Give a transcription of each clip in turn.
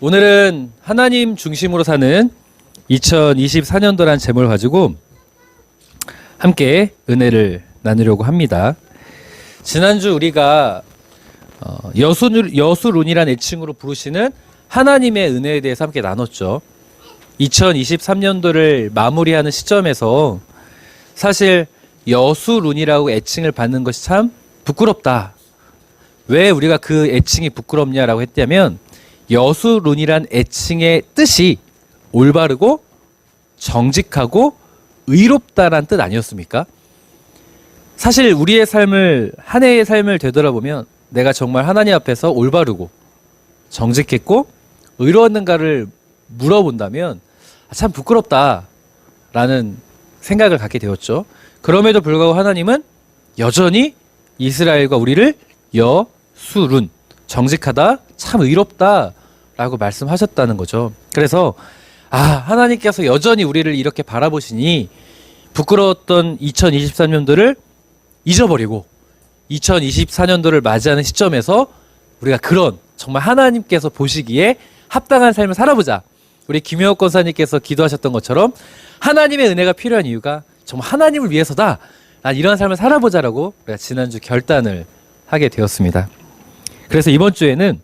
오늘은 하나님 중심으로 사는 2024년도라는 제목을 가지고 함께 은혜를 나누려고 합니다. 지난주 우리가 여수룬이라는 애칭으로 부르시는 하나님의 은혜에 대해서 함께 나눴죠. 2023년도를 마무리하는 시점에서 사실 여수룬이라고 애칭을 받는 것이 참 부끄럽다. 왜 우리가 그 애칭이 부끄럽냐라고 했다면 여수룬이란 애칭의 뜻이 올바르고 정직하고 의롭다란 뜻 아니었습니까? 사실 우리의 삶을 한 해의 삶을 되돌아보면 내가 정말 하나님 앞에서 올바르고 정직했고 의로웠는가를 물어본다면 참 부끄럽다라는 생각을 갖게 되었죠. 그럼에도 불구하고 하나님은 여전히 이스라엘과 우리를 여수룬, 정직하다, 참 의롭다라고 말씀하셨다는 거죠. 그래서 하나님께서 여전히 우리를 이렇게 바라보시니 부끄러웠던 2023년도를 잊어버리고 2024년도를 맞이하는 시점에서 우리가 그런 정말 하나님께서 보시기에 합당한 삶을 살아보자. 우리 김효옥 권사님께서 기도하셨던 것처럼 하나님의 은혜가 필요한 이유가 정말 하나님을 위해서다. 난 이런 삶을 살아보자라고 우리가 지난주 결단을 하게 되었습니다. 그래서 이번 주에는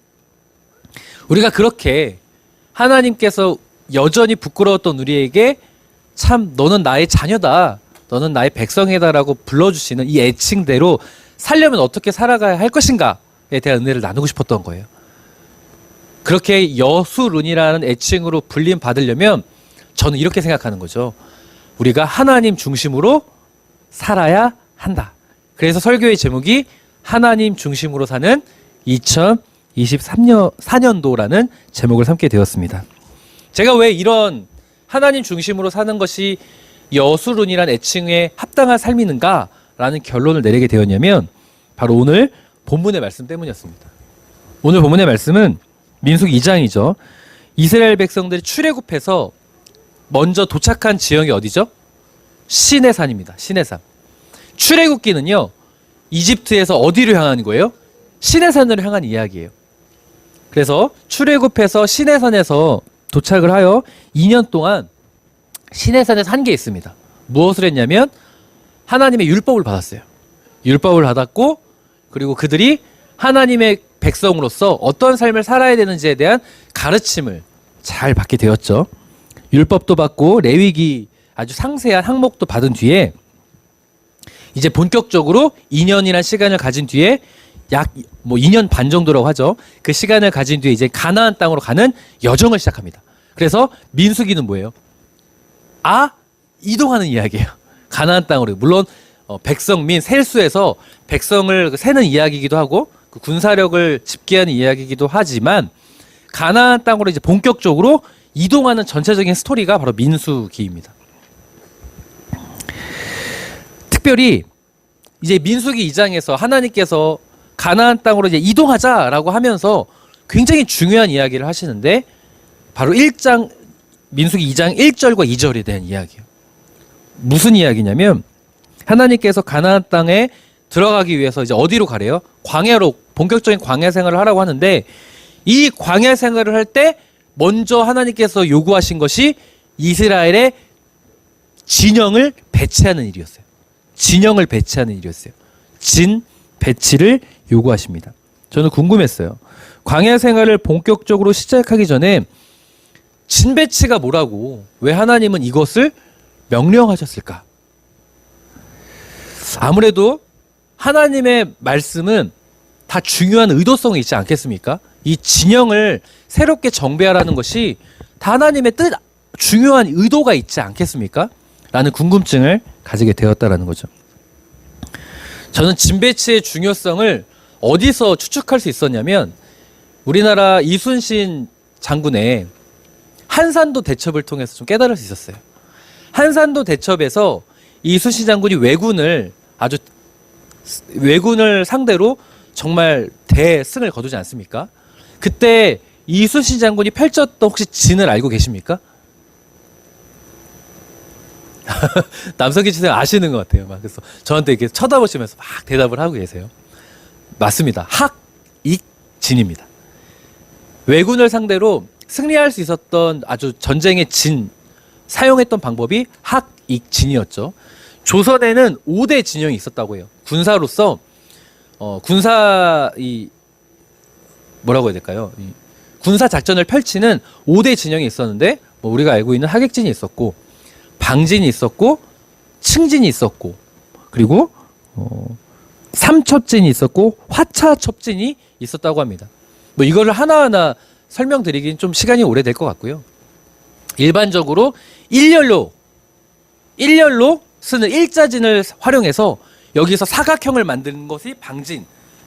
우리가 그렇게 하나님께서 여전히 부끄러웠던 우리에게 참 너는 나의 자녀다. 너는 나의 백성이다라고 불러주시는 이 애칭대로 살려면 어떻게 살아가야 할 것인가에 대한 은혜를 나누고 싶었던 거예요. 그렇게 여수룬이라는 애칭으로 불림 받으려면 저는 이렇게 생각하는 거죠. 우리가 하나님 중심으로 살아야 한다. 그래서 설교의 제목이 하나님 중심으로 사는 2023년도라는 제목을 삼게 되었습니다. 제가 왜 이런 하나님 중심으로 사는 것이 여수룬이란 애칭에 합당한 삶이는가라는 결론을 내리게 되었냐면 바로 오늘 본문의 말씀 때문이었습니다. 오늘 본문의 말씀은 민수기 2장이죠. 이스라엘 백성들이 출애굽해서 먼저 도착한 지역이 어디죠? 시내산입니다. 시내산. 출애굽기는요. 이집트에서 어디로 향하는 거예요? 시내산으로 향한 이야기예요. 그래서 출애굽해서 시내산에서 도착을 하여 2년 동안 시내산에서 한 게 있습니다. 무엇을 했냐면 하나님의 율법을 받았어요. 율법을 받았고 그리고 그들이 하나님의 백성으로서 어떤 삶을 살아야 되는지에 대한 가르침을 잘 받게 되었죠. 율법도 받고 레위기 아주 상세한 항목도 받은 뒤에 이제 본격적으로 2년이라는 시간을 가진 뒤에 약 2년 반 정도라고 하죠. 그 시간을 가진 뒤에 이제 가나안 땅으로 가는 여정을 시작합니다. 그래서 민수기는 뭐예요? 이동하는 이야기예요. 가나안 땅으로. 물론 백성민 셀수에서 백성을 세는 이야기이기도 하고 그 군사력을 집계하는 이야기이기도 하지만 가나안 땅으로 이제 본격적으로 이동하는 전체적인 스토리가 바로 민수기입니다. 특별히 이제 민수기 2장에서 하나님께서 가나안 땅으로 이제 이동하자라고 하면서 굉장히 중요한 이야기를 하시는데 바로 민수기 2장 1절과 2절에 대한 이야기예요. 무슨 이야기냐면 하나님께서 가나안 땅에 들어가기 위해서 이제 어디로 가래요? 광야로 본격적인 광야 생활을 하라고 하는데 이 광야 생활을 할 때 먼저 하나님께서 요구하신 것이 이스라엘의 진영을 배치하는 일이었어요. 진영을 배치하는 일이었어요. 진 배치를 요구하십니다. 저는 궁금했어요. 광야 생활을 본격적으로 시작하기 전에 진 배치가 뭐라고 왜 하나님은 이것을 명령하셨을까? 아무래도 하나님의 말씀은 다 중요한 의도성이 있지 않겠습니까? 이 진영을 새롭게 정비하라는 것이 다 하나님의 중요한 의도가 있지 않겠습니까? 라는 궁금증을 가지게 되었다라는 거죠. 저는 진배치의 중요성을 어디서 추측할 수 있었냐면 우리나라 이순신 장군의 한산도 대첩을 통해서 좀 깨달을 수 있었어요. 한산도 대첩에서 이순신 장군이 왜군을 상대로 정말 대승을 거두지 않습니까? 그때 이순신 장군이 펼쳤던 혹시 진을 알고 계십니까? 남성기 선생 아시는 것 같아요. 그래서 저한테 이렇게 쳐다보시면서 막 대답을 하고 계세요. 맞습니다. 학익진입니다. 왜군을 상대로 승리할 수 있었던 아주 전쟁의 사용했던 방법이 학익진이었죠. 조선에는 5대 진영이 있었다고 해요. 군사로서 뭐라고 해야 될까요? 군사 작전을 펼치는 5대 진영이 있었는데 뭐 우리가 알고 있는 하객진이 있었고 방진이 있었고 층진이 있었고 그리고 삼첩진이 있었고 화차첩진이 있었다고 합니다. 뭐 이거를 하나하나 설명드리긴 좀 시간이 오래될 것 같고요. 일반적으로 일렬로 쓰는 일자진을 활용해서 여기서 사각형을 만드는 것이 방진,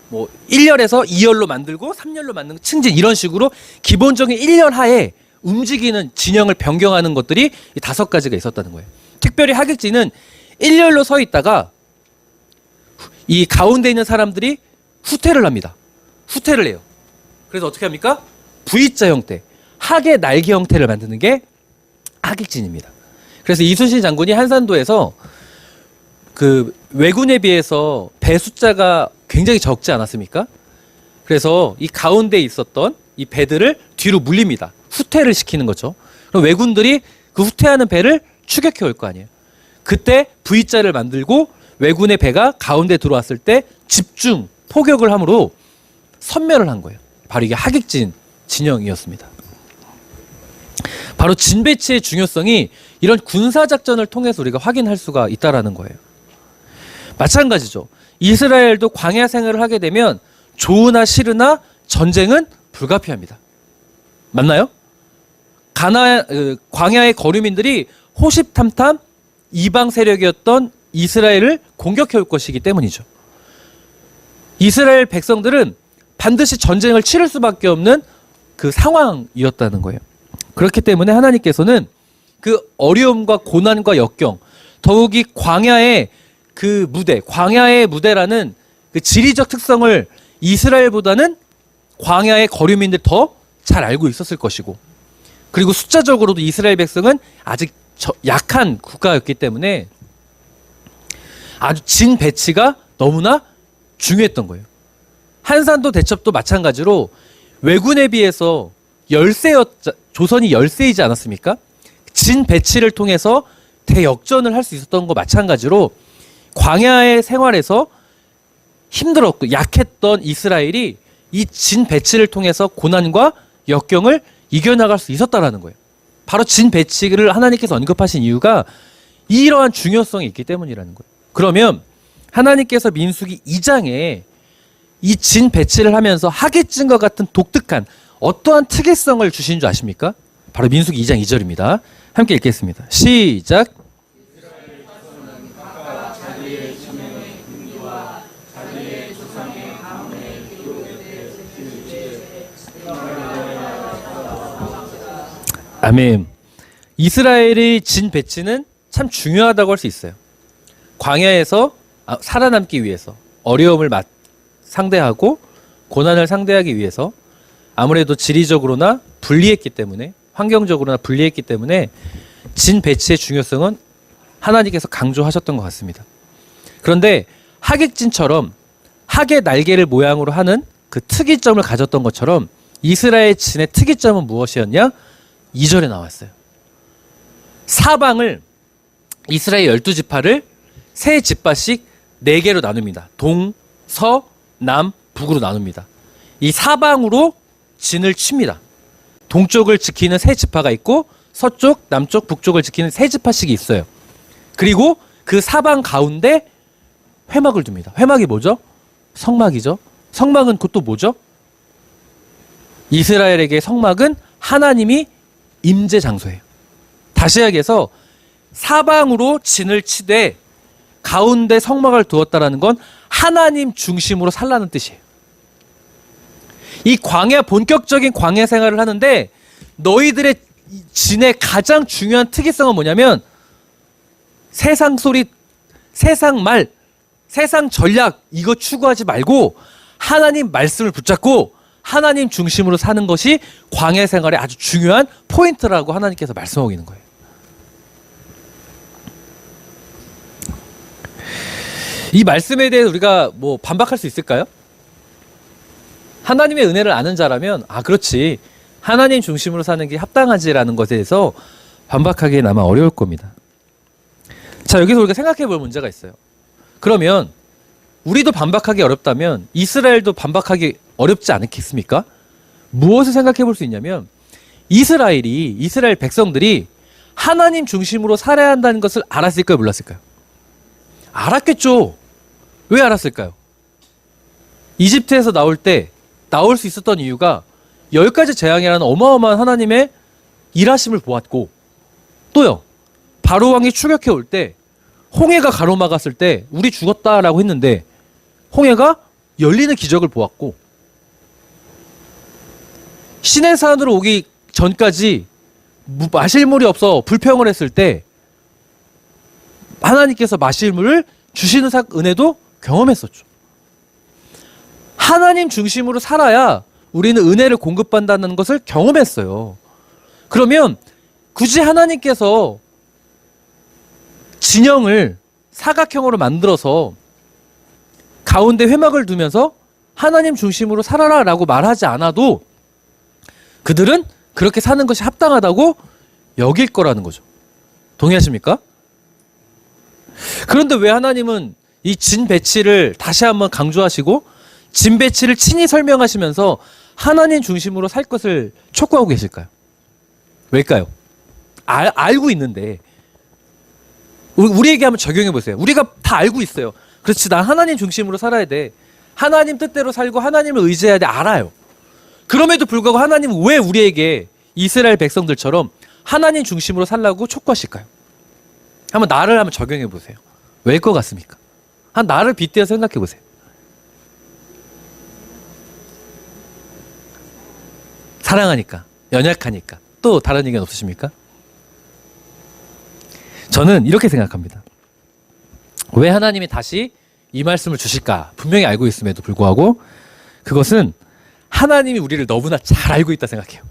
뭐 1열에서 2열로 만들고 3열로 만드는 층진, 이런 식으로 기본적인 1열 하에 움직이는 진영을 변경하는 것들이 이 5가지가 있었다는 거예요. 특별히 하객진은 1열로 서 있다가 이 가운데 있는 사람들이 후퇴를 합니다. 후퇴를 해요. 그래서 어떻게 합니까? V자 형태, 학의 날개 형태를 만드는 게 하객진입니다. 그래서 이순신 장군이 한산도에서 그 왜군에 비해서 배 숫자가 굉장히 적지 않았습니까? 그래서 이 가운데 있었던 이 배들을 뒤로 물립니다. 후퇴를 시키는 거죠. 그럼 왜군들이 그 후퇴하는 배를 추격해 올 거 아니에요. 그때 V자를 만들고 왜군의 배가 가운데 들어왔을 때 집중 포격을 함으로 섬멸을 한 거예요. 바로 이게 하객진 진영이었습니다. 바로 진배치의 중요성이 이런 군사작전을 통해서 우리가 확인할 수가 있다라는 거예요. 마찬가지죠. 이스라엘도 광야 생활을 하게 되면 좋으나 싫으나 전쟁은 불가피합니다. 맞나요? 광야의 거류민들이 호시탐탐 이방 세력이었던 이스라엘을 공격해 올 것이기 때문이죠. 이스라엘 백성들은 반드시 전쟁을 치를 수밖에 없는 그 상황이었다는 거예요. 그렇기 때문에 하나님께서는 그 어려움과 고난과 역경, 더욱이 광야의 그 무대, 광야의 무대라는 그 지리적 특성을 이스라엘보다는 광야의 거류민들 더 잘 알고 있었을 것이고, 그리고 숫자적으로도 이스라엘 백성은 아직 약한 국가였기 때문에 아주 진 배치가 너무나 중요했던 거예요. 한산도 대첩도 마찬가지로 왜군에 비해서 조선이 열세이지 않았습니까? 진 배치를 통해서 대역전을 할 수 있었던 거 마찬가지로 광야의 생활에서 힘들었고 약했던 이스라엘이 이 진 배치를 통해서 고난과 역경을 이겨나갈 수 있었다라는 거예요. 바로 진 배치를 하나님께서 언급하신 이유가 이러한 중요성이 있기 때문이라는 거예요. 그러면 하나님께서 민수기 2장에 이 진 배치를 하면서 하객진과 같은 독특한 어떠한 특이성을 주신 줄 아십니까? 바로 민수기 2장 2절입니다. 함께 읽겠습니다. 시작. 아멘. 이스라엘의 진 배치는 참 중요하다고 할 수 있어요. 광야에서 살아남기 위해서 어려움을 상대하고 고난을 상대하기 위해서 아무래도 지리적으로나 불리했기 때문에, 환경적으로나 불리했기 때문에 진 배치의 중요성은 하나님께서 강조하셨던 것 같습니다. 그런데 하객진처럼 학의 날개를 모양으로 하는 그 특이점을 가졌던 것처럼 이스라엘 진의 특이점은 무엇이었냐? 2절에 나왔어요. 사방을 이스라엘 12지파를 세 지파씩 4개로 나눕니다. 동, 서, 남, 북으로 나눕니다. 이 사방으로 진을 칩니다. 동쪽을 지키는 세 지파가 있고 서쪽, 남쪽, 북쪽을 지키는 세 지파씩이 있어요. 그리고 그 사방 가운데 회막을 둡니다. 회막이 뭐죠? 성막이죠. 성막은 그것도 뭐죠? 이스라엘에게 성막은 하나님이 임재 장소예요. 다시 이야기해서 사방으로 진을 치되 가운데 성막을 두었다라는 건 하나님 중심으로 살라는 뜻이에요. 이 본격적인 광야 생활을 하는데 너희들의 진의 가장 중요한 특이성은 뭐냐면 세상 소리, 세상 말, 세상 전략 이거 추구하지 말고 하나님 말씀을 붙잡고 하나님 중심으로 사는 것이 광야 생활의 아주 중요한 포인트라고 하나님께서 말씀하고 있는 거예요. 이 말씀에 대해 우리가 반박할 수 있을까요? 하나님의 은혜를 아는 자라면 그렇지, 하나님 중심으로 사는 게 합당하지라는 것에 대해서 반박하기엔 아마 어려울 겁니다. 자, 여기서 우리가 생각해 볼 문제가 있어요. 그러면 우리도 반박하기 어렵다면 이스라엘도 반박하기 어렵지 않겠습니까? 무엇을 생각해 볼 수 있냐면 이스라엘 백성들이 하나님 중심으로 살아야 한다는 것을 알았을까요? 몰랐을까요? 알았겠죠. 왜 알았을까요? 이집트에서 나올 수 있었던 이유가 10가지 재앙이라는 어마어마한 하나님의 일하심을 보았고, 또요, 바로 왕이 추격해 올 때 홍해가 가로막았을 때 우리 죽었다라고 했는데 홍해가 열리는 기적을 보았고, 시내산으로 오기 전까지 마실 물이 없어 불평을 했을 때 하나님께서 마실 물을 주시는 은혜도 경험했었죠. 하나님 중심으로 살아야 우리는 은혜를 공급받는다는 것을 경험했어요. 그러면 굳이 하나님께서 진영을 사각형으로 만들어서 가운데 회막을 두면서 하나님 중심으로 살아라 라고 말하지 않아도 그들은 그렇게 사는 것이 합당하다고 여길 거라는 거죠. 동의하십니까? 그런데 왜 하나님은 이 진 배치를 다시 한번 강조하시고 진 배치를 친히 설명하시면서 하나님 중심으로 살 것을 촉구하고 계실까요? 왜일까요? 알고 있는데 우리에게 한번 적용해 보세요. 우리가 다 알고 있어요. 그렇지, 난 하나님 중심으로 살아야 돼. 하나님 뜻대로 살고 하나님을 의지해야 돼. 알아요. 그럼에도 불구하고 하나님은 왜 우리에게 이스라엘 백성들처럼 하나님 중심으로 살라고 촉구하실까요? 한번 나를 한번 적용해 보세요. 왜일 것 같습니까? 한 나를 빗대어 생각해 보세요. 사랑하니까, 연약하니까. 또 다른 의견 없으십니까? 저는 이렇게 생각합니다. 왜 하나님이 다시 이 말씀을 주실까? 분명히 알고 있음에도 불구하고 그것은 하나님이 우리를 너무나 잘 알고 있다 생각해요.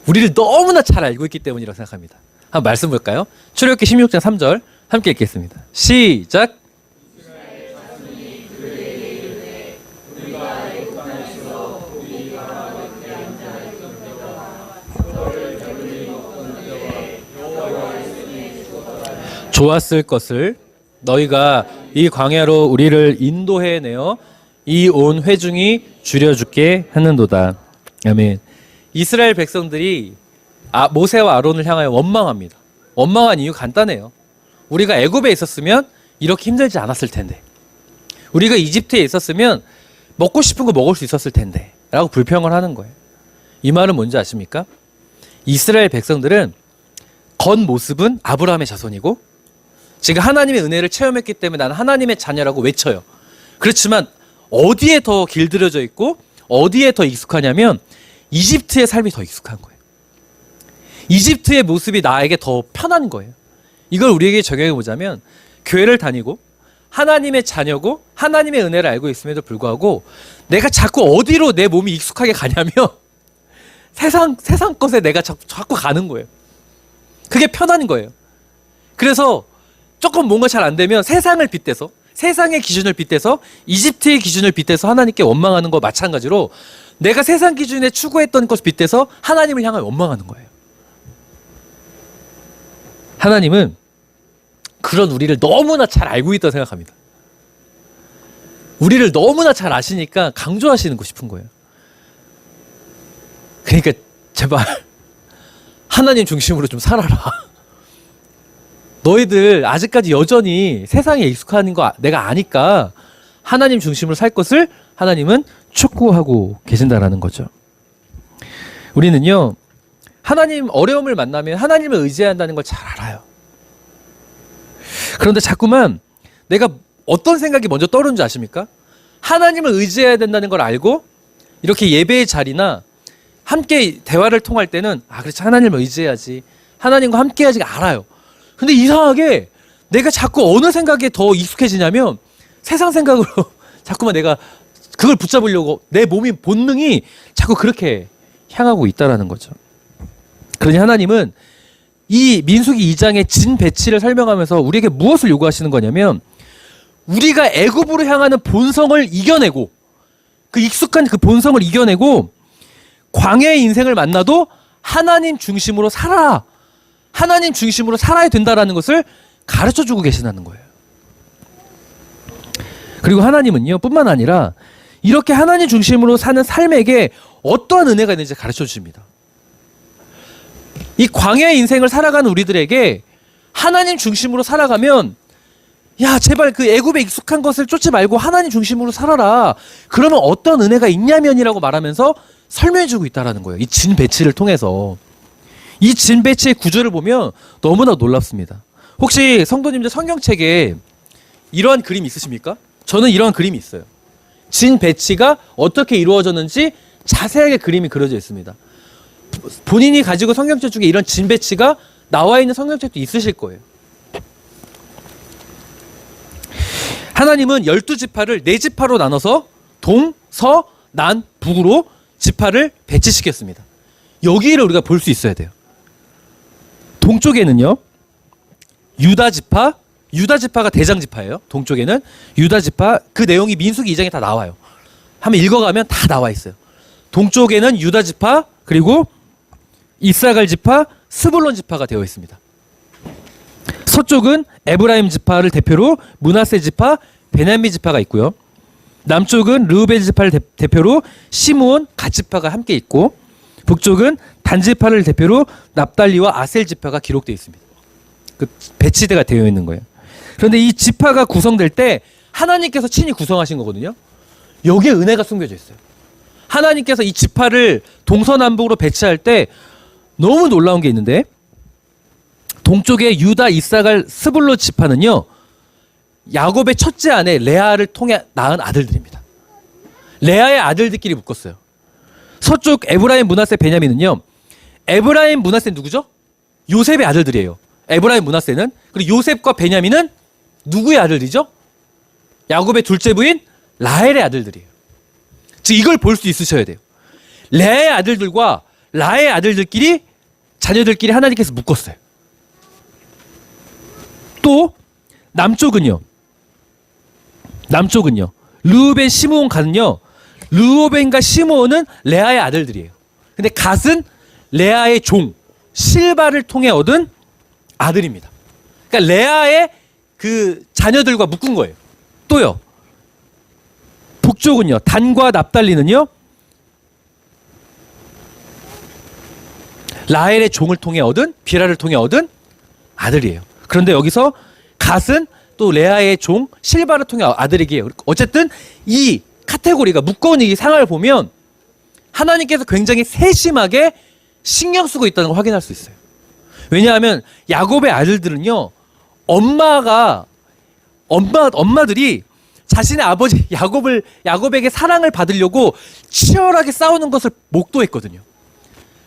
우리를 너무나 잘 알고 있기 때문이라고 생각합니다. 한번 말씀 볼까요? 출애굽기 16장 3절 함께 읽겠습니다. 시작. 좋았을 것을 너희가 이 광야로 우리를 인도해내어 이 온 회중이 줄여주게 하는도다. 아멘. 이스라엘 백성들이 모세와 아론을 향하여 원망합니다. 원망한 이유 간단해요. 우리가 애굽에 있었으면 이렇게 힘들지 않았을 텐데, 우리가 이집트에 있었으면 먹고 싶은 거 먹을 수 있었을 텐데 라고 불평을 하는 거예요. 이 말은 뭔지 아십니까? 이스라엘 백성들은 겉모습은 아브라함의 자손이고 지금 하나님의 은혜를 체험했기 때문에 나는 하나님의 자녀라고 외쳐요. 그렇지만 어디에 더 길들여져 있고 어디에 더 익숙하냐면 이집트의 삶이 더 익숙한 거예요. 이집트의 모습이 나에게 더 편한 거예요. 이걸 우리에게 적용해 보자면 교회를 다니고 하나님의 자녀고 하나님의 은혜를 알고 있음에도 불구하고 내가 자꾸 어디로 내 몸이 익숙하게 가냐면 세상 것에 내가 자꾸 가는 거예요. 그게 편한 거예요. 그래서 조금 뭔가 잘 안 되면 세상을 빗대서, 세상의 기준을 빗대서, 이집트의 기준을 빗대서 하나님께 원망하는 거 마찬가지로 내가 세상 기준에 추구했던 것을 빗대서 하나님을 향하여 원망하는 거예요. 하나님은 그런 우리를 너무나 잘 알고 있다고 생각합니다. 우리를 너무나 잘 아시니까 강조하시는 거 싶은 거예요. 그러니까 제발 하나님 중심으로 좀 살아라. 너희들 아직까지 여전히 세상에 익숙한 거 내가 아니까 하나님 중심으로 살 것을 하나님은 촉구하고 계신다라는 거죠. 우리는요, 하나님 어려움을 만나면 하나님을 의지해야 한다는 걸 잘 알아요. 그런데 자꾸만 내가 어떤 생각이 먼저 떠오르는지 아십니까? 하나님을 의지해야 된다는 걸 알고 이렇게 예배의 자리나 함께 대화를 통할 때는 그렇지, 하나님을 의지해야지, 하나님과 함께 해야지 알아요. 근데 이상하게 내가 자꾸 어느 생각에 더 익숙해지냐면 세상 생각으로 자꾸만 내가 그걸 붙잡으려고 내 몸이 본능이 자꾸 그렇게 향하고 있다라는 거죠. 그러니 하나님은 이 민수기 2장의 진 배치를 설명하면서 우리에게 무엇을 요구하시는 거냐면 우리가 애굽으로 향하는 본성을 이겨내고 그 익숙한 그 본성을 이겨내고 광야의 인생을 만나도 하나님 중심으로 살아라. 하나님 중심으로 살아야 된다라는 것을 가르쳐주고 계시다는 거예요. 그리고 하나님은요, 뿐만 아니라 이렇게 하나님 중심으로 사는 삶에게 어떠한 은혜가 있는지 가르쳐 주십니다. 이 광야의 인생을 살아가는 우리들에게 하나님 중심으로 살아가면, 야, 제발 그 애굽에 익숙한 것을 쫓지 말고 하나님 중심으로 살아라. 그러면 어떤 은혜가 있냐면이라고 말하면서 설명해 주고 있다라는 거예요. 이 진 배치를 통해서. 이 진 배치의 구조를 보면 너무나 놀랍습니다. 혹시 성도님들 성경책에 이러한 그림 있으십니까? 저는 이러한 그림이 있어요. 진 배치가 어떻게 이루어졌는지 자세하게 그림이 그려져 있습니다. 본인이 가지고 성경책 중에 이런 진 배치가 나와 있는 성경책도 있으실 거예요. 하나님은 12지파를 4지파로 나눠서 동, 서, 난, 북으로 지파를 배치시켰습니다. 여기를 우리가 볼 수 있어야 돼요. 동쪽에는요, 유다지파가 대장지파예요. 동쪽에는 유다지파, 그 내용이 민수기 2장에 다 나와요. 한번 읽어가면 다 나와 있어요. 동쪽에는 유다지파, 그리고 이사갈 지파, 스불론 지파가 되어 있습니다. 서쪽은 에브라임 지파를 대표로 므낫세 지파, 베냐민 지파가 있고요. 남쪽은 르우벤 지파를 대표로 시므온, 갓 지파가 함께 있고, 북쪽은 단 지파를 대표로 납달리와 아셀 지파가 기록되어 있습니다. 그 배치대가 되어 있는 거예요. 그런데 이 지파가 구성될 때 하나님께서 친히 구성하신 거거든요. 여기에 은혜가 숨겨져 있어요. 하나님께서 이 지파를 동서남북으로 배치할 때 너무 놀라운 게 있는데, 동쪽의 유다, 이사갈, 스불론 지파는요, 야곱의 첫째 아내 레아를 통해 낳은 아들들입니다. 레아의 아들들끼리 묶었어요. 서쪽 에브라임, 므낫세, 베냐민은요, 에브라임, 므낫세는 누구죠? 요셉의 아들들이에요. 에브라임, 므낫세는. 그리고 요셉과 베냐민은 누구의 아들이죠? 야곱의 둘째 부인 라헬의 아들들이에요. 즉 이걸 볼 수 있으셔야 돼요. 레아의 아들들과 라헬의 아들들끼리, 자녀들끼리 하나님께서 묶었어요. 또 남쪽은요, 르우벤, 시므온, 갓은요, 르우벤과 시므온은 레아의 아들들이에요. 근데 갓은 레아의 종 실바를 통해 얻은 아들입니다. 그러니까 레아의 그 자녀들과 묶은 거예요. 또요, 북쪽은요, 단과 납달리는요, 라헬의 종을 통해 얻은, 비라를 통해 얻은 아들이에요. 그런데 여기서 갓은 또 레아의 종 실바를 통해 아들이기에, 어쨌든 이 카테고리가 묶어온 이 상황을 보면 하나님께서 굉장히 세심하게 신경 쓰고 있다는 걸 확인할 수 있어요. 왜냐하면 야곱의 아들들은요, 엄마들이 자신의 아버지 야곱에게 사랑을 받으려고 치열하게 싸우는 것을 목도했거든요.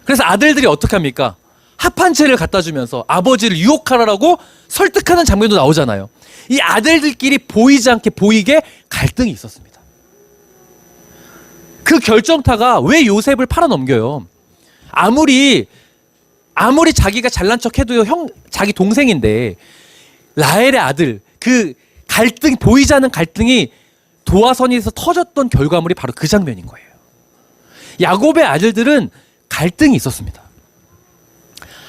그래서 아들들이 어떻게 합니까? 합한 채를 갖다 주면서 아버지를 유혹하라고 설득하는 장면도 나오잖아요. 이 아들들끼리 보이지 않게 보이게 갈등이 있었습니다. 그 결정타가 왜 요셉을 팔아넘겨요? 아무리 자기가 잘난 척해도 자기 동생인데, 라헬의 아들, 그 갈등, 보이지 않는 갈등이 도화선에서 터졌던 결과물이 바로 그 장면인 거예요. 야곱의 아들들은 갈등이 있었습니다.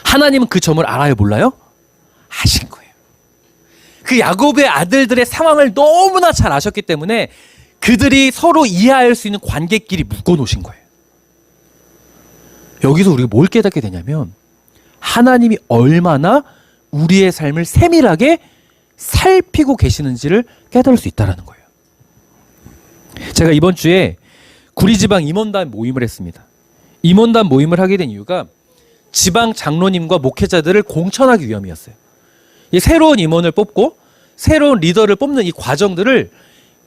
하나님은 그 점을 알아요, 몰라요? 아신 거예요. 그 야곱의 아들들의 상황을 너무나 잘 아셨기 때문에 그들이 서로 이해할 수 있는 관계끼리 묶어 놓으신 거예요. 여기서 우리가 뭘 깨닫게 되냐면, 하나님이 얼마나 우리의 삶을 세밀하게 살피고 계시는지를 깨달을 수 있다는 거예요. 제가 이번 주에 구리지방 임원단 모임을 했습니다. 임원단 모임을 하게 된 이유가 지방 장로님과 목회자들을 공천하기 위함이었어요. 새로운 임원을 뽑고 새로운 리더를 뽑는 이 과정들을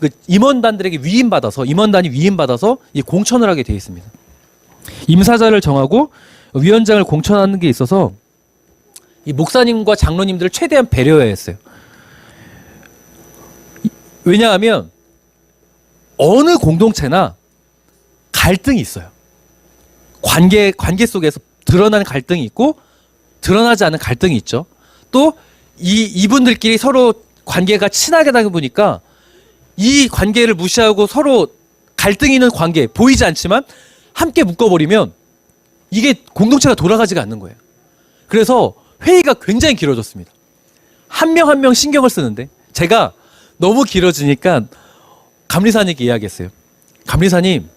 그 임원단들에게 임원단이 위임받아서 이 공천을 하게 되어 있습니다. 임사자를 정하고 위원장을 공천하는 게 있어서 이 목사님과 장로님들을 최대한 배려해야 했어요. 왜냐하면 어느 공동체나 갈등이 있어요. 관계 속에서 드러나는 갈등이 있고 드러나지 않은 갈등이 있죠. 또 이분들끼리 서로 관계가 친하게 되다 보니까 이 관계를 무시하고 서로 갈등 있는 관계, 보이지 않지만 함께 묶어버리면 이게 공동체가 돌아가지가 않는 거예요. 그래서 회의가 굉장히 길어졌습니다. 한 명 한 명 신경을 쓰는데 제가 너무 길어지니까 감리사님께 이야기했어요. 감리사님,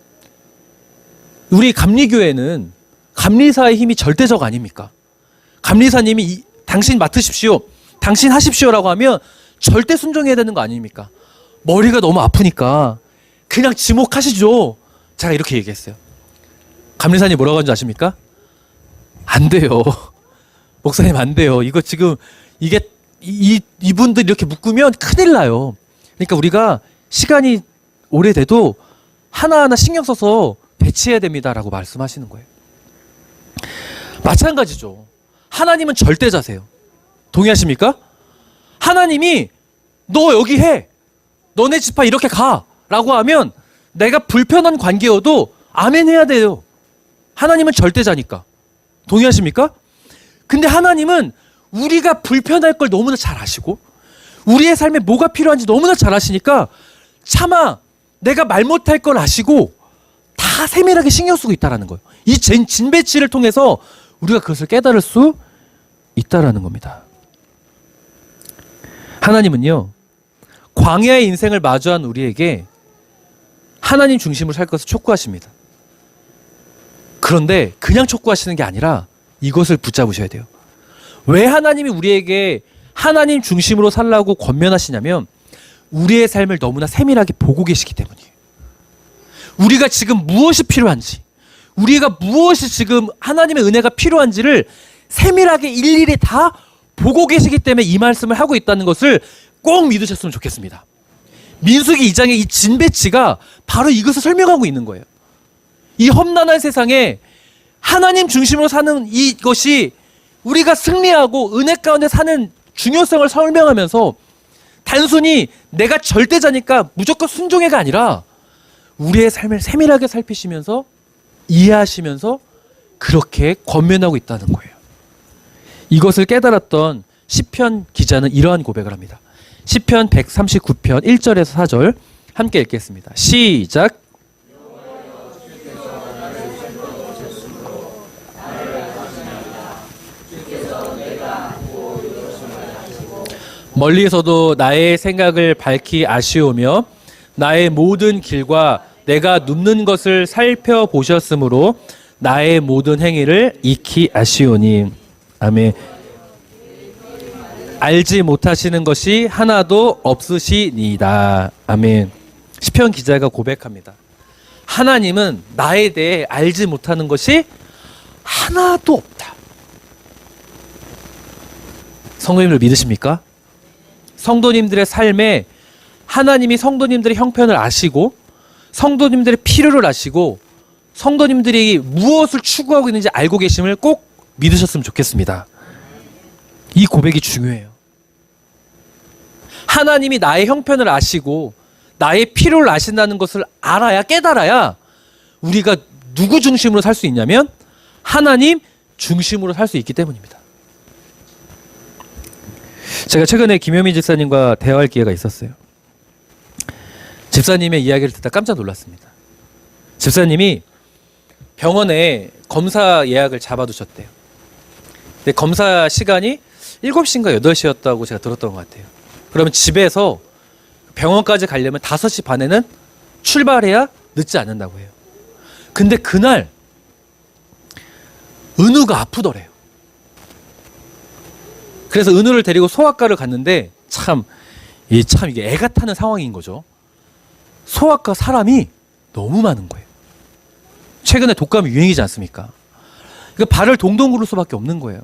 우리 감리교회는 감리사의 힘이 절대적 아닙니까? 감리사님이 당신 맡으십시오, 당신 하십시오라고 하면 절대 순종해야 되는 거 아닙니까? 머리가 너무 아프니까 그냥 지목하시죠. 제가 이렇게 얘기했어요. 감리사님 뭐라고 하는지 아십니까? 안 돼요. 목사님 안 돼요. 이거 지금 이게 이분들 이렇게 묶으면 큰일 나요. 그러니까 우리가 시간이 오래돼도 하나하나 신경 써서 배치해야 됩니다라고 말씀하시는 거예요. 마찬가지죠. 하나님은 절대자세요. 동의하십니까? 하나님이 너 여기 해, 너네 지파 이렇게 가 라고 하면 내가 불편한 관계여도 아멘 해야 돼요. 하나님은 절대자니까. 동의하십니까? 근데 하나님은 우리가 불편할 걸 너무나 잘 아시고 우리의 삶에 뭐가 필요한지 너무나 잘 아시니까 차마 내가 말 못할 걸 아시고 다 세밀하게 신경 쓰고 있다는 거예요. 이 진배치를 통해서 우리가 그것을 깨달을 수 있다라는 겁니다. 하나님은요, 광야의 인생을 마주한 우리에게 하나님 중심으로 살 것을 촉구하십니다. 그런데 그냥 촉구하시는 게 아니라 이것을 붙잡으셔야 돼요. 왜 하나님이 우리에게 하나님 중심으로 살라고 권면하시냐면 우리의 삶을 너무나 세밀하게 보고 계시기 때문이에요. 우리가 지금 무엇이 필요한지, 우리가 무엇이 지금 하나님의 은혜가 필요한지를 세밀하게 일일이 다 보고 계시기 때문에 이 말씀을 하고 있다는 것을 꼭 믿으셨으면 좋겠습니다. 민수기 2장의 이 진배치가 바로 이것을 설명하고 있는 거예요. 이 험난한 세상에 하나님 중심으로 사는 이것이 우리가 승리하고 은혜 가운데 사는 중요성을 설명하면서 단순히 내가 절대자니까 무조건 순종해가 아니라 우리의 삶을 세밀하게 살피시면서 이해하시면서 그렇게 권면하고 있다는 거예요. 이것을 깨달았던 시편 기자는 이러한 고백을 합니다. 시편 139편 1절에서 4절 함께 읽겠습니다. 시작. 멀리서도 나의 생각을 밝히 아시오며 나의 모든 길과 내가 눕는 것을 살펴보셨으므로 나의 모든 행위를 익히 아시오니. 아멘. 알지 못하시는 것이 하나도 없으시니이다. 아멘. 시편 기자가 고백합니다. 하나님은 나에 대해 알지 못하는 것이 하나도 없다. 성도님들 믿으십니까? 성도님들의 삶에 하나님이 성도님들의 형편을 아시고 성도님들의 필요를 아시고 성도님들이 무엇을 추구하고 있는지 알고 계심을 꼭 믿으셨으면 좋겠습니다. 이 고백이 중요해요. 하나님이 나의 형편을 아시고 나의 필요를 아신다는 것을 알아야, 깨달아야 우리가 누구 중심으로 살 수 있냐면 하나님 중심으로 살 수 있기 때문입니다. 제가 최근에 김효민 집사님과 대화할 기회가 있었어요. 집사님의 이야기를 듣다 깜짝 놀랐습니다. 집사님이 병원에 검사 예약을 잡아두셨대요. 근데 검사 시간이 7시인가 8시였다고 제가 들었던 것 같아요. 그러면 집에서 병원까지 가려면 5시 반에는 출발해야 늦지 않는다고 해요. 근데 그날 은우가 아프더래요. 그래서 은우를 데리고 소아과를 갔는데 참 이게 애가 타는 상황인 거죠. 소아과 사람이 너무 많은 거예요. 최근에 독감이 유행이지 않습니까? 그러니까 발을 동동 구를 수밖에 없는 거예요.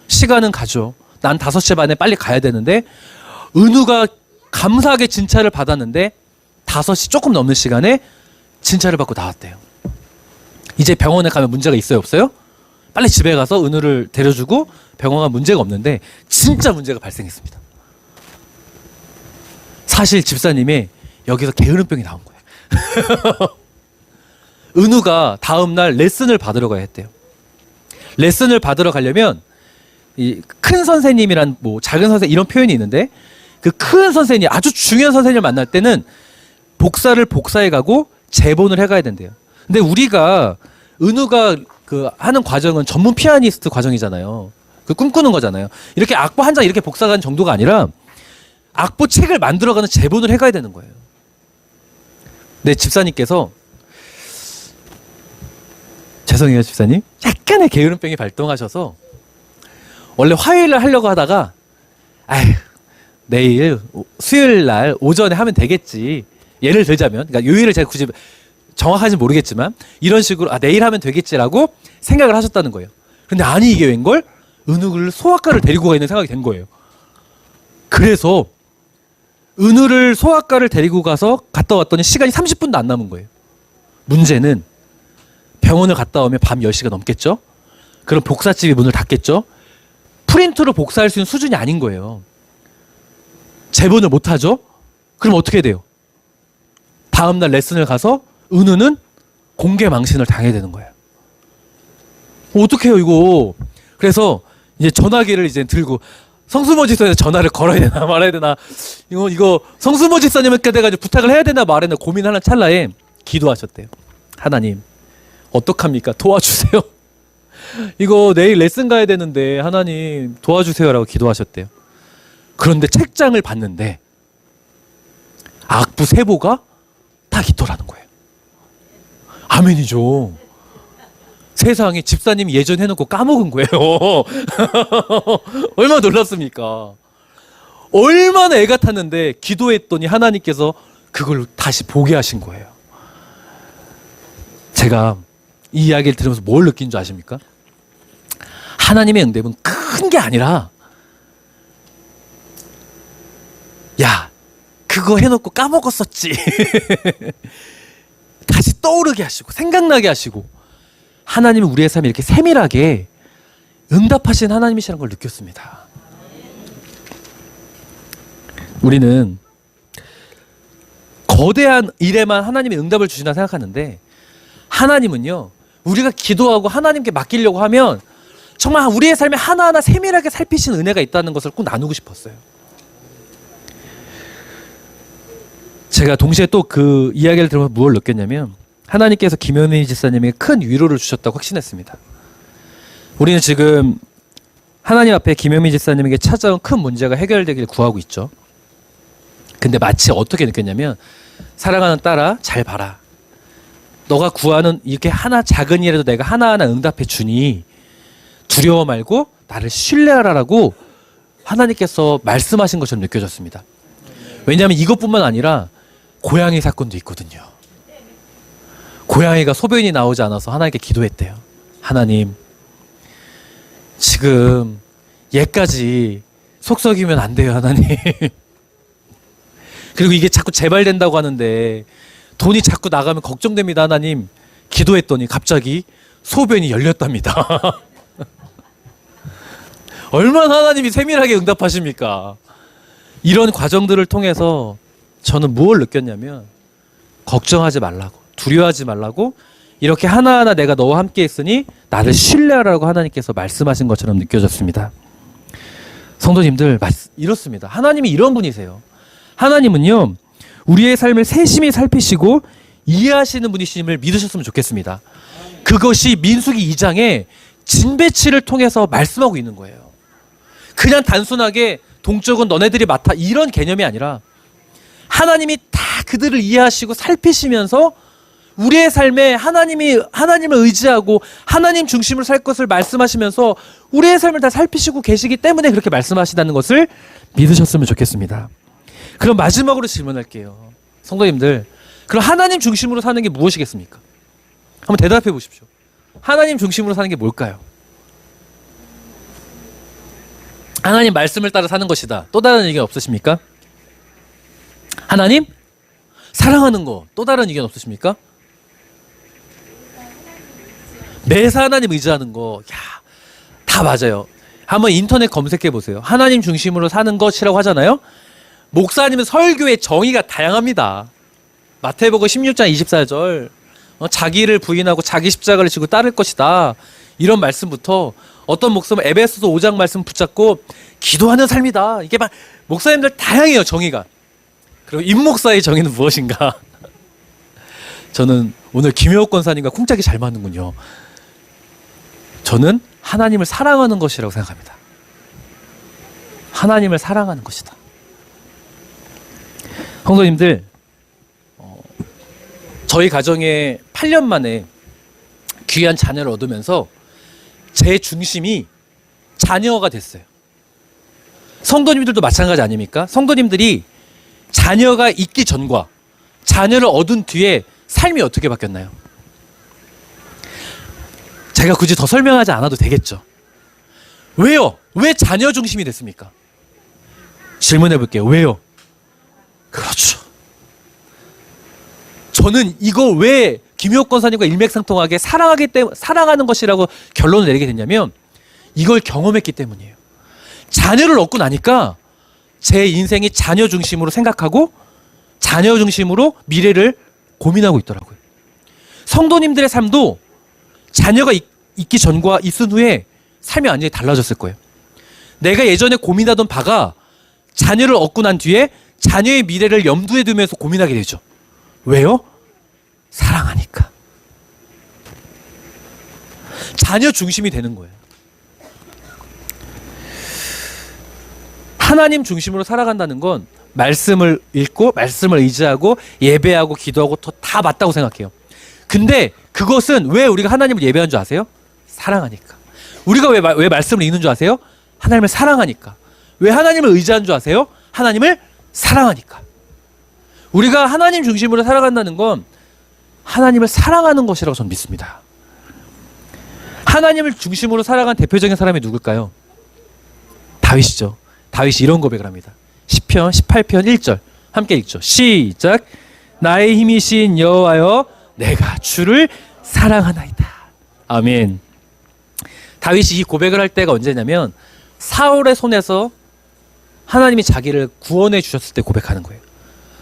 시간은 가죠. 난 5시 반에 빨리 가야 되는데 은우가 감사하게 진찰을 받았는데 5시 조금 넘는 시간에 진찰을 받고 나왔대요. 이제 병원에 가면 문제가 있어요, 없어요? 빨리 집에 가서 은우를 데려주고 병원 가면 문제가 없는데 진짜 문제가 발생했습니다. 사실 집사님이 여기서 게으름병이 나온 거예요. 은우가 다음날 레슨을 받으러 가야 했대요. 레슨을 받으러 가려면 이 큰 선생님이란 뭐 작은 선생님 이런 표현이 있는데 그 큰 선생님, 아주 중요한 선생님을 만날 때는 복사를 복사해 가고 재본을 해 가야 된대요. 근데 우리가 은우가 그 하는 과정은 전문 피아니스트 과정이잖아요. 그 꿈꾸는 거잖아요. 이렇게 악보 한 장 이렇게 복사하는 정도가 아니라 악보 책을 만들어가는 제본을 해가야 되는 거예요. 네, 집사님께서 죄송해요, 집사님. 약간의 게으름병이 발동하셔서 원래 화요일을 하려고 하다가 아휴, 내일 수요일 날 오전에 하면 되겠지. 예를 들자면, 그러니까 요일을 제가 굳이 정확하진 모르겠지만 이런 식으로 내일 하면 되겠지라고 생각을 하셨다는 거예요. 근데 아니 이게 웬걸? 은우를 소아과를 데리고 가 있는 생각이 된 거예요. 그래서 은우를 소아과를 데리고 가서 갔다 왔더니 시간이 30분도 안 남은 거예요. 문제는 병원을 갔다 오면 밤 10시가 넘겠죠? 그럼 복사집이 문을 닫겠죠? 프린트로 복사할 수 있는 수준이 아닌 거예요. 제본을 못 하죠? 그럼 어떻게 돼요? 다음날 레슨을 가서 은우는 공개 망신을 당해야 되는 거예요. 어떡해요 이거. 그래서 이제 전화기를 이제 들고 성수모 집사님한테 전화를 걸어야 되나 말아야 되나, 이거 성수모 집사님께 내가 부탁을 해야 되나 말아야 되나 고민하는 찰나에 기도하셨대요. 하나님 어떡합니까? 도와주세요. 이거 내일 레슨 가야 되는데 하나님 도와주세요라고 기도하셨대요. 그런데 책장을 봤는데 악부 세보가 딱 있더라는 거예요. 아멘이죠. 세상에 집사님이 예전에 해놓고 까먹은 거예요. 얼마나 놀랍습니까? 얼마나 애가 탔는데 기도했더니 하나님께서 그걸 다시 보게 하신 거예요. 제가 이 이야기를 들으면서 뭘 느낀 줄 아십니까? 하나님의 응답은 큰 게 아니라 야 그거 해놓고 까먹었었지. 다시 떠오르게 하시고 생각나게 하시고, 하나님은 우리의 삶에 이렇게 세밀하게 응답하신 하나님이시라는 걸 느꼈습니다. 우리는 거대한 일에만 하나님의 응답을 주신다 생각하는데 하나님은요, 우리가 기도하고 하나님께 맡기려고 하면 정말 우리의 삶에 하나하나 세밀하게 살피신 은혜가 있다는 것을 꼭 나누고 싶었어요. 제가 동시에 또 그 이야기를 들으면서 무엇을 느꼈냐면 하나님께서 김현미 집사님에게 큰 위로를 주셨다고 확신했습니다. 우리는 지금 하나님 앞에 김현미 집사님에게 찾아온 큰 문제가 해결되길 구하고 있죠. 근데 마치 어떻게 느꼈냐면, 사랑하는 딸아 잘 봐라, 너가 구하는 이렇게 하나 작은 일에도 내가 하나하나 응답해 주니 두려워 말고 나를 신뢰하라라고 하나님께서 말씀하신 것처럼 느껴졌습니다. 왜냐하면 이것뿐만 아니라 고양이 사건도 있거든요. 고양이가 소변이 나오지 않아서 하나님께 기도했대요. 하나님, 지금 얘까지 속썩이면 안 돼요, 하나님. 그리고 이게 자꾸 재발된다고 하는데 돈이 자꾸 나가면 걱정됩니다, 하나님. 기도했더니 갑자기 소변이 열렸답니다. 얼마나 하나님이 세밀하게 응답하십니까? 이런 과정들을 통해서 저는 무엇을 느꼈냐면, 걱정하지 말라고, 두려워하지 말라고, 이렇게 하나하나 내가 너와 함께 있으니 나를 신뢰하라고 하나님께서 말씀하신 것처럼 느껴졌습니다. 성도님들, 이렇습니다. 하나님이 이런 분이세요. 하나님은요, 우리의 삶을 세심히 살피시고 이해하시는 분이심을 믿으셨으면 좋겠습니다. 그것이 민수기 2장에 진배치를 통해서 말씀하고 있는 거예요. 그냥 단순하게 동쪽은 너네들이 맡아 이런 개념이 아니라 하나님이 다 그들을 이해하시고 살피시면서 우리의 삶에 하나님을 의지하고 하나님 중심으로 살 것을 말씀하시면서 우리의 삶을 다 살피시고 계시기 때문에 그렇게 말씀하신다는 것을 믿으셨으면 좋겠습니다. 그럼 마지막으로 질문할게요. 성도님들, 그럼 하나님 중심으로 사는 게 무엇이겠습니까? 한번 대답해 보십시오. 하나님 중심으로 사는 게 뭘까요? 하나님 말씀을 따라 사는 것이다. 또 다른 의견 없으십니까? 하나님 사랑하는 거, 또 다른 의견 없으십니까? 매사 하나님 의지하는 거, 다 맞아요. 한번 인터넷 검색해 보세요. 하나님 중심으로 사는 것이라고 하잖아요. 목사님은 설교의 정의가 다양합니다. 마태복음 16장 24절 자기를 부인하고 자기 십자가를 지고 따를 것이다, 이런 말씀부터 어떤 목사님은 에베소서 5장 말씀 붙잡고 기도하는 삶이다. 이게 막 목사님들 다양해요, 정의가. 그리고 임목사의 정의는 무엇인가? 저는 오늘 김효옥 권사님과 쿵짝이 잘 맞는군요. 저는 하나님을 사랑하는 것이라고 생각합니다. 하나님을 사랑하는 것이다. 성도님들, 저희 가정에 8년 만에 귀한 자녀를 얻으면서 제 중심이 자녀가 됐어요. 성도님들도 마찬가지 아닙니까? 성도님들이 자녀가 있기 전과 자녀를 얻은 뒤에 삶이 어떻게 바뀌었나요? 제가 굳이 더 설명하지 않아도 되겠죠. 왜요? 왜 자녀 중심이 됐습니까? 질문해 볼게요. 왜요? 그렇죠. 저는 이거 왜 김효옥 권사님과 일맥상통하게 사랑하는 것이라고 결론을 내리게 됐냐면 이걸 경험했기 때문이에요. 자녀를 얻고 나니까 제 인생이 자녀 중심으로 생각하고 자녀 중심으로 미래를 고민하고 있더라고요. 성도님들의 삶도 자녀가 있기 전과 있은 후에 삶이 완전히 달라졌을 거예요. 내가 예전에 고민하던 바가 자녀를 얻고 난 뒤에 자녀의 미래를 염두에 두면서 고민하게 되죠. 왜요? 사랑하니까. 자녀 중심이 되는 거예요. 하나님 중심으로 살아간다는 건 말씀을 읽고 말씀을 의지하고 예배하고 기도하고 다 맞다고 생각해요. 근데 그것은 왜 우리가 하나님을 예배하는 줄 아세요? 사랑하니까. 우리가 왜 말씀을 읽는 줄 아세요? 하나님을 사랑하니까. 왜 하나님을 의지하는 줄 아세요? 하나님을 사랑하니까. 우리가 하나님 중심으로 살아간다는 건 하나님을 사랑하는 것이라고 저는 믿습니다. 하나님을 중심으로 살아간 대표적인 사람이 누굴까요? 다윗이죠. 다윗이 이런 고백을 합니다. 시편 18편 1절 함께 읽죠. 시작. 나의 힘이신 여호와여 내가 주를 사랑하나이다. 아멘. 다윗이 이 고백을 할 때가 언제냐면 사울의 손에서 하나님이 자기를 구원해 주셨을 때 고백하는 거예요.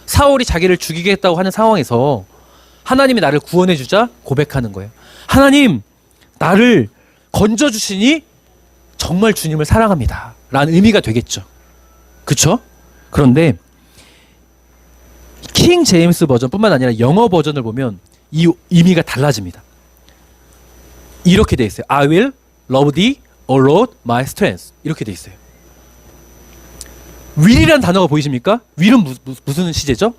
사울이 자기를 죽이겠다고 하는 상황에서 하나님이 나를 구원해 주자 고백하는 거예요. 하나님, 나를 건져주시니 정말 주님을 사랑합니다 라는 의미가 되겠죠. 그쵸? 그런데 킹 제임스 버전뿐만 아니라 영어 버전을 보면 이 의미가 달라집니다. 이렇게 돼 있어요. I will love thee, O Lord, my strength. 이렇게 돼 있어요. will이라는 단어가 보이십니까? will은 무슨 시제죠?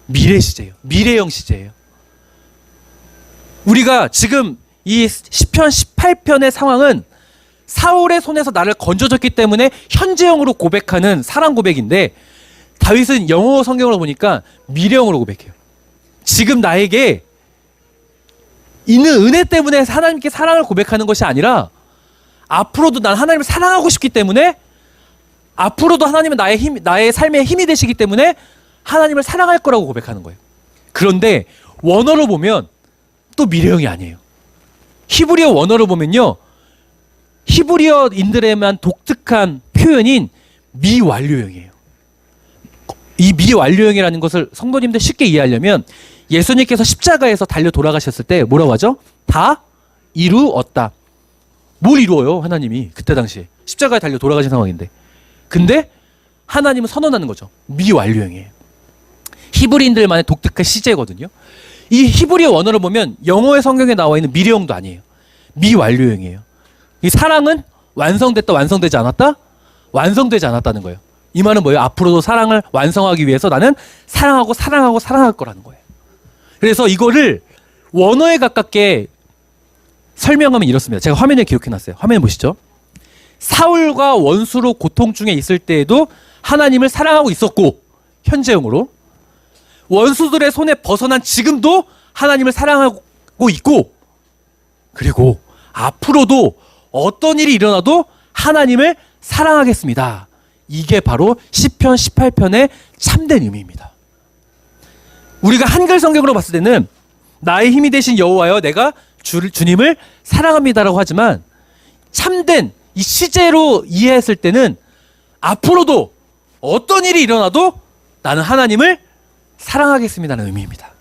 미래 시제예요. 미래형 시제예요. 우리가 지금 이 시편 18편의 상황은 사울의 손에서 나를 건져줬기 때문에 현재형으로 고백하는 사랑 고백인데 다윗은 영어 성경으로 보니까 미래형으로 고백해요. 지금 나에게 있는 은혜 때문에 하나님께 사랑을 고백하는 것이 아니라 앞으로도 난 하나님을 사랑하고 싶기 때문에 앞으로도 하나님은 나의 삶의 힘이 되시기 때문에 하나님을 사랑할 거라고 고백하는 거예요. 그런데 원어로 보면 또 미래형이 아니에요. 히브리어 원어로 보면요. 히브리어인들에만 독특한 표현인 미완료형이에요. 이 미완료형이라는 것을 성도님들 쉽게 이해하려면 예수님께서 십자가에서 달려 돌아가셨을 때 뭐라고 하죠? 다 이루었다. 뭘 이루어요? 하나님이 그때 당시에 십자가에 달려 돌아가신 상황인데. 근데 하나님은 선언하는 거죠. 미완료형이에요. 히브리인들만의 독특한 시제거든요. 이 히브리어 원어를 보면 영어의 성경에 나와 있는 미래형도 아니에요. 미완료형이에요. 이 사랑은 완성됐다, 완성되지 않았다? 완성되지 않았다는 거예요. 이 말은 뭐예요? 앞으로도 사랑을 완성하기 위해서 나는 사랑하고 사랑하고 사랑할 거라는 거예요. 그래서 이거를 원어에 가깝게 설명하면 이렇습니다. 제가 화면에 기록해놨어요. 화면에 보시죠. 사울과 원수로 고통 중에 있을 때에도 하나님을 사랑하고 있었고 현재형으로 원수들의 손에 벗어난 지금도 하나님을 사랑하고 있고 그리고 앞으로도 어떤 일이 일어나도 하나님을 사랑하겠습니다. 이게 바로 시편 18편의 참된 의미입니다. 우리가 한글 성경으로 봤을 때는 나의 힘이 되신 여호와여 내가 주님을 사랑합니다라고 하지만 참된 이 시제로 이해했을 때는 앞으로도 어떤 일이 일어나도 나는 하나님을 사랑하겠습니다라는 의미입니다.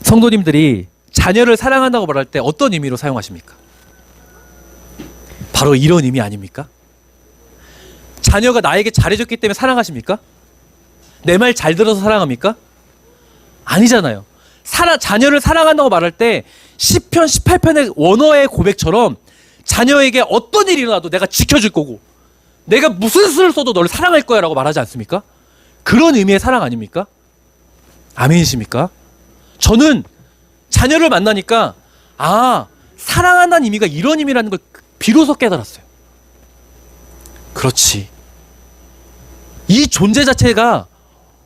성도님들이 자녀를 사랑한다고 말할 때 어떤 의미로 사용하십니까? 바로 이런 의미 아닙니까? 자녀가 나에게 잘해줬기 때문에 사랑하십니까? 내 말 잘 들어서 사랑합니까? 아니잖아요. 자녀를 사랑한다고 말할 때 시편 18편의 원어의 고백처럼 자녀에게 어떤 일이 일어나도 내가 지켜줄 거고 내가 무슨 수를 써도 너를 사랑할 거야 라고 말하지 않습니까? 그런 의미의 사랑 아닙니까? 아멘이십니까? 저는 자녀를 만나니까 사랑한다는 의미가 이런 의미라는 걸 비로소 깨달았어요. 그렇지. 이 존재 자체가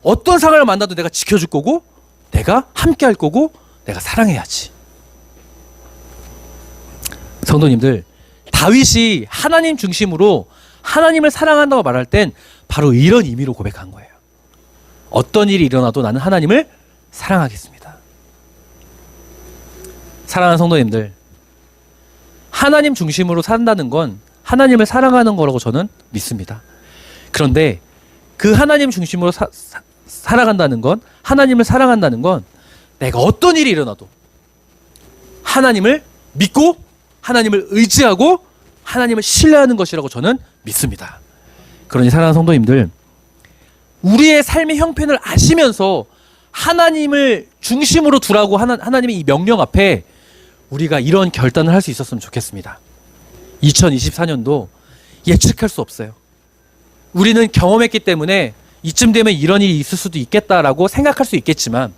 어떤 상황을 만나도 내가 지켜줄 거고 내가 함께 할 거고 내가 사랑해야지. 성도님들, 다윗이 하나님 중심으로 하나님을 사랑한다고 말할 땐 바로 이런 의미로 고백한 거예요. 어떤 일이 일어나도 나는 하나님을 사랑하겠습니다. 사랑하는 성도님들, 하나님 중심으로 산다는 건 하나님을 사랑하는 거라고 저는 믿습니다. 그런데 그 하나님 중심으로 살아간다는 건, 하나님을 사랑한다는 건 내가 어떤 일이 일어나도 하나님을 믿고 하나님을 의지하고 하나님을 신뢰하는 것이라고 저는 믿습니다. 그러니 사랑하는 성도님들, 우리의 삶의 형편을 아시면서 하나님을 중심으로 두라고 하나님의 이 명령 앞에 우리가 이런 결단을 할 수 있었으면 좋겠습니다. 2024년도 예측할 수 없어요. 우리는 경험했기 때문에 이쯤 되면 이런 일이 있을 수도 있겠다라고 생각할 수 있겠지만,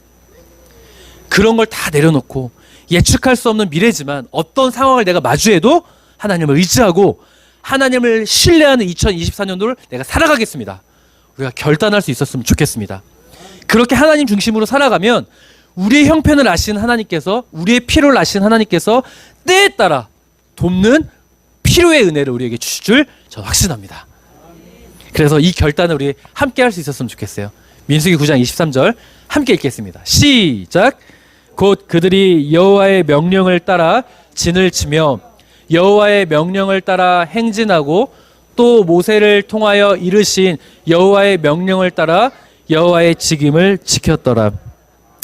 그런 걸 다 내려놓고 예측할 수 없는 미래지만 어떤 상황을 내가 마주해도 하나님을 의지하고 하나님을 신뢰하는 2024년도를 내가 살아가겠습니다. 우리가 결단할 수 있었으면 좋겠습니다. 그렇게 하나님 중심으로 살아가면 우리의 형편을 아시는 하나님께서, 우리의 필요를 아시는 하나님께서 때에 따라 돕는 필요의 은혜를 우리에게 주실 줄 저는 확신합니다. 그래서 이 결단을 우리 함께 할 수 있었으면 좋겠어요. 민수기 9장 23절 함께 읽겠습니다. 시작. 곧 그들이 여호와의 명령을 따라 진을 치며 여호와의 명령을 따라 행진하고 또 모세를 통하여 이르신 여호와의 명령을 따라 여호와의 직임을 지켰더라.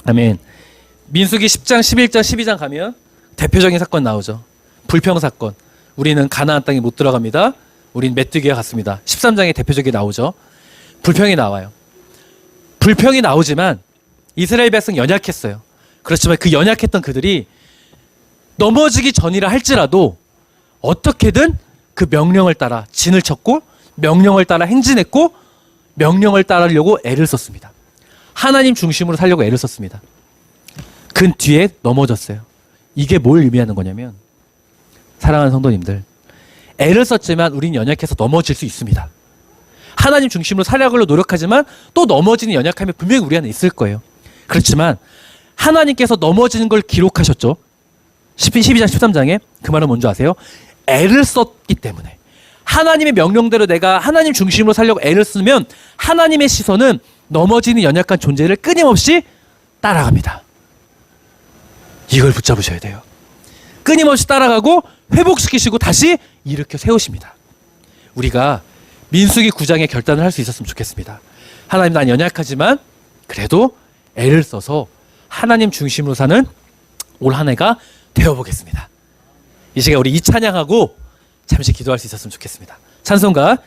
아멘. 민수기 10장, 11장, 12장 가면 대표적인 사건 나오죠. 불평 사건. 우리는 가나안 땅에 못 들어갑니다. 우린 메뚜기가 갔습니다. 13장에 대표적이 나오죠. 불평이 나와요. 불평이 나오지만 이스라엘 백성 연약했어요. 그렇지만 그 연약했던 그들이 넘어지기 전이라 할지라도 어떻게든 그 명령을 따라 진을 쳤고 명령을 따라 행진했고 명령을 따르려고 애를 썼습니다. 하나님 중심으로 살려고 애를 썼습니다. 그 뒤에 넘어졌어요. 이게 뭘 의미하는 거냐면, 사랑하는 성도님들, 애를 썼지만 우린 연약해서 넘어질 수 있습니다. 하나님 중심으로 살려고 노력하지만 또 넘어지는 연약함이 분명히 우리 안에 있을 거예요. 그렇지만 하나님께서 넘어지는 걸 기록하셨죠. 12장 13장에 그 말은 뭔지 아세요? 애를 썼기 때문에, 하나님의 명령대로 내가 하나님 중심으로 살려고 애를 쓰면 하나님의 시선은 넘어지는 연약한 존재를 끊임없이 따라갑니다. 이걸 붙잡으셔야 돼요. 끊임없이 따라가고 회복시키시고 다시 일으켜 세우십니다. 우리가 민수기 9장의 결단을 할 수 있었으면 좋겠습니다. 하나님, 난 연약하지만 그래도 애를 써서 하나님 중심으로 사는 올 한 해가 되어보겠습니다. 이 시간 우리 이 찬양하고 잠시 기도할 수 있었으면 좋겠습니다. 찬송가